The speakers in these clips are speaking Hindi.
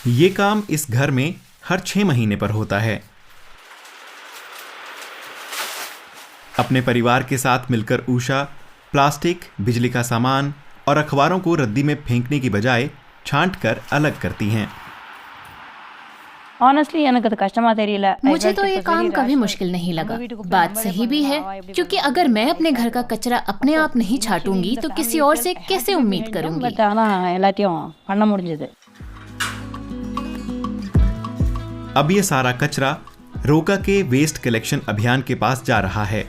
ये काम इस घर में हर 6 महीने पर होता है। अपने परिवार के साथ मिलकर उषा प्लास्टिक, बिजली का सामान और अखबारों को रद्दी में फेंकने की बजाय छांटकर अलग करती हैं। मुझे तो ये काम कभी मुश्किल नहीं लगा। बात सही भी है, क्योंकि अगर मैं अपने घर का कचरा अपने आप नहीं छांटूंगी तो किसी और से कैसे उम्मीद करूंगी। अब ये सारा कचरा रोका के वेस्ट कलेक्शन अभियान के पास जा रहा है।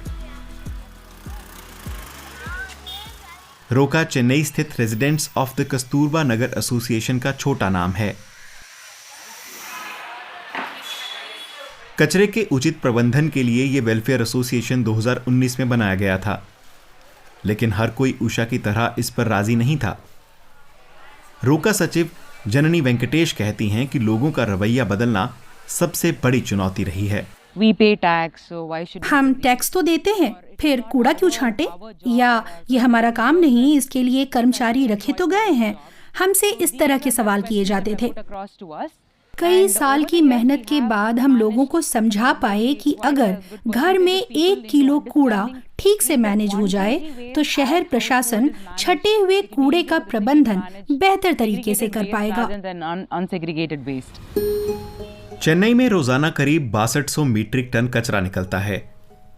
रोका चेन्नई स्थित residents of the Kasturba Nagar association का छोटा नाम है। कचरे के उचित प्रबंधन के लिए यह वेलफेयर एसोसिएशन 2019 में बनाया गया था, लेकिन हर कोई उषा की तरह इस पर राजी नहीं था। रोका सचिव जननी वेंकटेश कहती हैं कि लोगों का रवैया बदलना सबसे बड़ी चुनौती रही है। हम टैक्स तो देते हैं, फिर कूड़ा क्यों छांटे? या ये हमारा काम नहीं, इसके लिए कर्मचारी रखे तो गए हैं? हमसे इस तरह के सवाल किए जाते थे। कई साल की मेहनत के बाद हम लोगों को समझा पाए कि अगर घर में 1 किलो कूड़ा ठीक से मैनेज हो जाए तो शहर प्रशासन छटे हुए कूड़े का प्रबंधन बेहतर तरीके से कर पाएगा। चेन्नई में रोजाना करीब 6200 मीट्रिक टन कचरा निकलता है।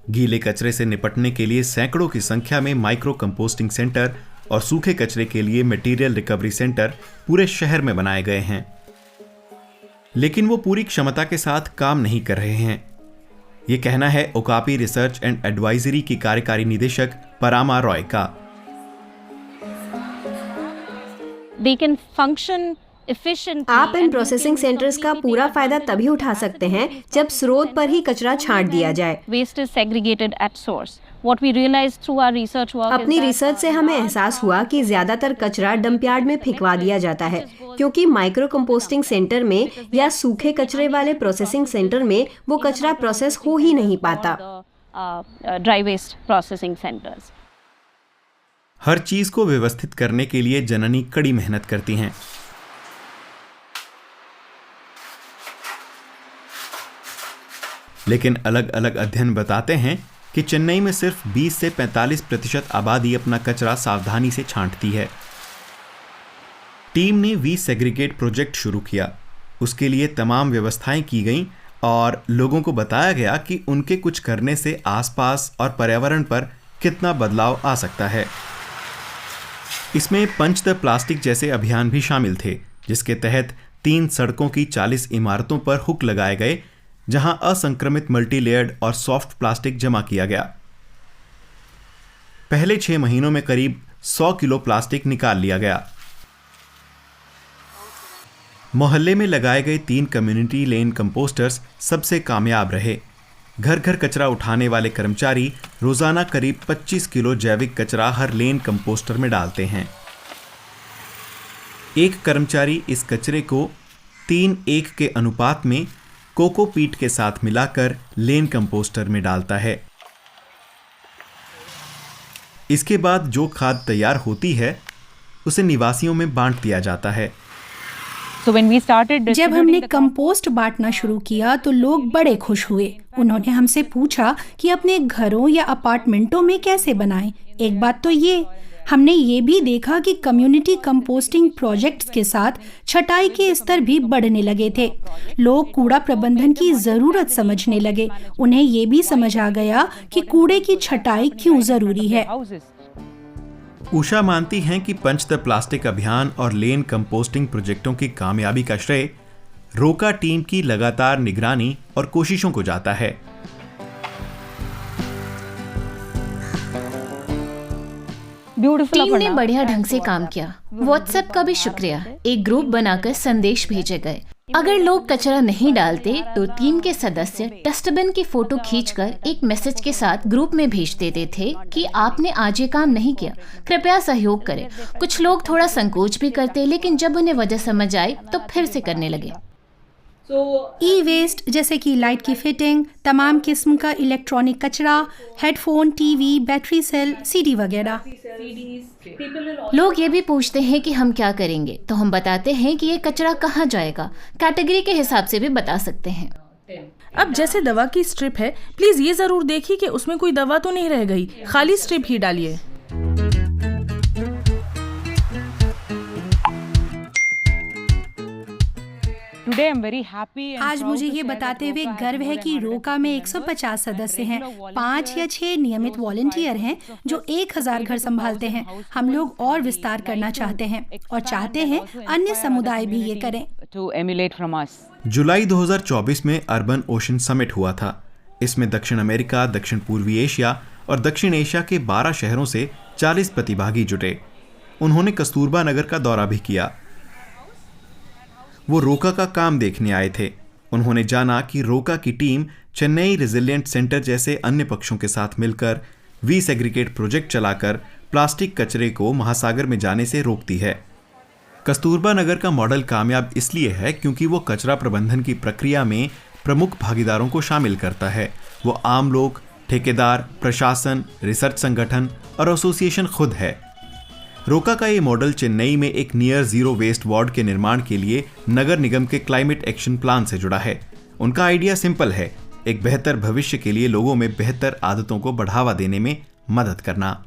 गीले कचरे से निपटने के लिए सैकड़ों की संख्या में माइक्रो कंपोस्टिंग सेंटर और सूखे कचरे के लिए मटेरियल रिकवरी सेंटर पूरे शहर में बनाए गए हैं, लेकिन वो पूरी क्षमता के साथ काम नहीं कर रहे हैं। ये कहना है ओकापी रिसर्च एंड एडवाइजरी की कार्यकारी निदेशक परामा रॉय का। आप इन प्रोसेसिंग सेंटर्स का पूरा फायदा तभी उठा सकते हैं जब स्रोत पर ही कचरा छांट दिया जाए। अपनी रिसर्च से हमें एहसास हुआ कि ज्यादातर कचरा डंपयार्ड में फेंकवा दिया जाता है, क्योंकि माइक्रो कंपोस्टिंग सेंटर में या सूखे कचरे वाले प्रोसेसिंग सेंटर में वो कचरा प्रोसेस हो ही नहीं पाता। Dry waste processing centres. हर चीज को व्यवस्थित करने के लिए जननी कड़ी मेहनत करती हैं। लेकिन अलग अलग अध्ययन बताते हैं कि चेन्नई में सिर्फ 20 से 45% आबादी अपना कचरा सावधानी से छांटती है। टीम ने वी सेग्रीगेट प्रोजेक्ट शुरू किया। उसके लिए तमाम व्यवस्थाएं की गईं और लोगों को बताया गया कि उनके कुछ करने से आसपास और पर्यावरण पर कितना बदलाव आ सकता है। इसमें पंच द प्लास्टिक जैसे अभियान भी शामिल थे, जिसके तहत 3 सड़कों की 40 इमारतों पर हुक लगाए गए, जहां असंक्रमित मल्टीलेयर्ड और सॉफ्ट प्लास्टिक जमा किया गया। पहले 6 महीनों में करीब 100 किलो प्लास्टिक निकाल लिया गया। मोहल्ले में लगाए गए 3 कम्युनिटी लेन कंपोस्टर्स सबसे कामयाब रहे। घर घर कचरा उठाने वाले कर्मचारी रोजाना करीब 25 किलो जैविक कचरा हर लेन कंपोस्टर में डालते हैं। एक कर्मचारी इस कचरे को 3:1 के अनुपात में कोकोपीट के साथ मिलाकर लेन कंपोस्टर में डालता है। इसके बाद जो खाद तैयार होती है उसे निवासियों में बांट दिया जाता है। जब हमने कंपोस्ट बांटना शुरू किया तो लोग बड़े खुश हुए। उन्होंने हमसे पूछा कि अपने घरों या अपार्टमेंटों में कैसे बनाएं। एक बात तो हमने ये भी देखा कि कम्युनिटी कंपोस्टिंग प्रोजेक्ट्स के साथ छटाई के स्तर भी बढ़ने लगे थे। लोग कूड़ा प्रबंधन की जरूरत समझने लगे। उन्हें ये भी समझ आ गया कि कूड़े की छटाई क्यों जरूरी है। उषा मानती हैं कि पंच द प्लास्टिक अभियान और लेन कंपोस्टिंग प्रोजेक्टों की कामयाबी का श्रेय रोका टीम की लगातार निगरानी और कोशिशों को जाता है। टीम ने बढ़िया ढंग से काम किया। व्हाट्सएप का भी शुक्रिया। एक ग्रुप बनाकर संदेश भेजे गए। अगर लोग कचरा नहीं डालते तो टीम के सदस्य डस्टबिन की फोटो खींचकर एक मैसेज के साथ ग्रुप में भेज देते थे कि आपने आज ये काम नहीं किया, कृपया सहयोग करें। कुछ लोग थोड़ा संकोच भी करते, लेकिन जब उन्हें वजह समझ आई तो फिर से करने लगे। ई वेस्ट जैसे कि लाइट की फिटिंग, तमाम किस्म का इलेक्ट्रॉनिक कचरा, headphone, TV, battery cell, CD वगैरह। लोग ये भी पूछते हैं कि हम क्या करेंगे, तो हम बताते हैं कि ये कचरा कहाँ जाएगा। कैटेगरी के हिसाब से भी बता सकते हैं। अब जैसे दवा की स्ट्रिप है, प्लीज ये जरूर देखिए कि उसमें कोई दवा तो नहीं रह गई, खाली स्ट्रिप ही डालिए। आज मुझे ये बताते हुए गर्व है कि रोका में 150 सदस्य हैं, 5 या 6 नियमित वॉलंटियर हैं जो 1000 घर संभालते हैं। हम लोग और विस्तार करना चाहते हैं और चाहते हैं अन्य समुदाय भी ये करें। जुलाई 2024 में अर्बन ओशन समिट हुआ था। इसमें दक्षिण अमेरिका, दक्षिण पूर्वी एशिया और दक्षिण एशिया के 12 शहरों से 40 प्रतिभागी जुटे। उन्होंने कस्तूरबा नगर का दौरा भी किया। वो रोका का काम देखने आए थे। उन्होंने जाना कि रोका की टीम चेन्नई रेजिलिएंट सेंटर जैसे अन्य पक्षों के साथ मिलकर वी-सेग्रीगेट प्रोजेक्ट चलाकर प्लास्टिक कचरे को महासागर में जाने से रोकती है। कस्तूरबा नगर का मॉडल कामयाब इसलिए है क्योंकि वो कचरा प्रबंधन की प्रक्रिया में प्रमुख भागीदारों को शामिल करता है। वो आम लोग, ठेकेदार, प्रशासन, रिसर्च संगठन और एसोसिएशन खुद है। रोका का ये मॉडल चेन्नई में एक नियर जीरो वेस्ट वार्ड के निर्माण के लिए नगर निगम के क्लाइमेट एक्शन प्लान से जुड़ा है। उनका आइडिया सिंपल है, एक बेहतर भविष्य के लिए लोगों में बेहतर आदतों को बढ़ावा देने में मदद करना।